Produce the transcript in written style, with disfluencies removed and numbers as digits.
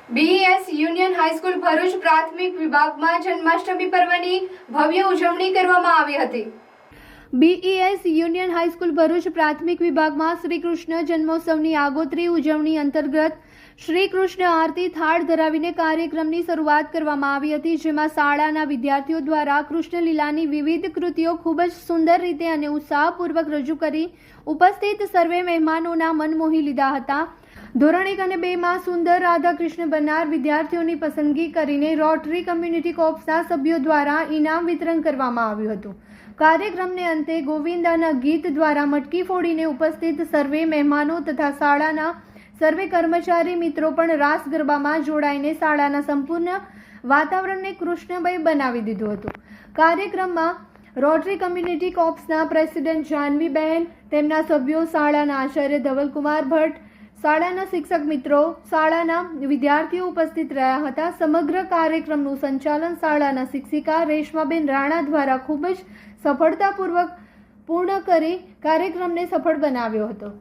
બીઈએસ union high school Bharuch પ્રાથમિક વિભાગમાં જન્માષ્ટમી પર્વની ભવ્ય ઉજવણી કરવામાં આવી હતી. બીઈએસ યુનિયન હાઈસ્કૂલ ભરૂચ પ્રાથમિક વિભાગમાં શ્રી કૃષ્ણ જન્મોત્સવની આગોતરી ઉજવણી અંતર્ગત શ્રી કૃષ્ણ આરતી થાળ ધરાવીને કાર્યક્રમની શરૂઆત કરવામાં આવી હતી, જેમાં શાળાના વિદ્યાર્થીઓ દ્વારા કૃષ્ણ લીલાની વિવિધ કૃતિઓ ખૂબ જ સુંદર રીતે અને ઉત્સાહપૂર્વક રજૂ કરી ઉપસ્થિત સર્વે મહેમાનોના મન મોહી લીધા હતા. ધોરણ 1 અને 2 માં સુંદર રાધા કૃષ્ણ બનનાર વિદ્યાર્થીઓની પસંદગી કરીને રોટરી કમ્યુનિટી કોર્પ્સના સભ્યો દ્વારા ઇનામ વિતરણ કરવામાં આવ્યું હતું. કાર્યક્રમને અંતે ગોવિંદાના ગીત દ્વારા મટકી ફોડીને ઉપસ્થિત સર્વે મહેમાનો તથા શાળાના સર્વે કર્મચારી મિત્રો પણ રાસ ગરબામાં જોડાઈને શાળાના સંપૂર્ણ વાતાવરણને કૃષ્ણમય બનાવી દીધું હતું. કાર્યક્રમમાં રોટરી કમ્યુનિટી કોર્પ્સના પ્રેસિડેન્ટ જાનવીબેન, તેમના સભ્યો, શાળાના આચાર્ય ધવલકુમાર ભટ્ટ, શાળાના શિક્ષક મિત્રો, શાળાના વિદ્યાર્થીઓ ઉપસ્થિત રહ્યા હતા. સમગ્ર કાર્યક્રમનું સંચાલન શાળાના શિક્ષિકા રેશમાબેન રાણા દ્વારા ખૂબ જ સફળતાપૂર્વક પૂર્ણ કરી કાર્યક્રમને સફળ બનાવ્યો હતો.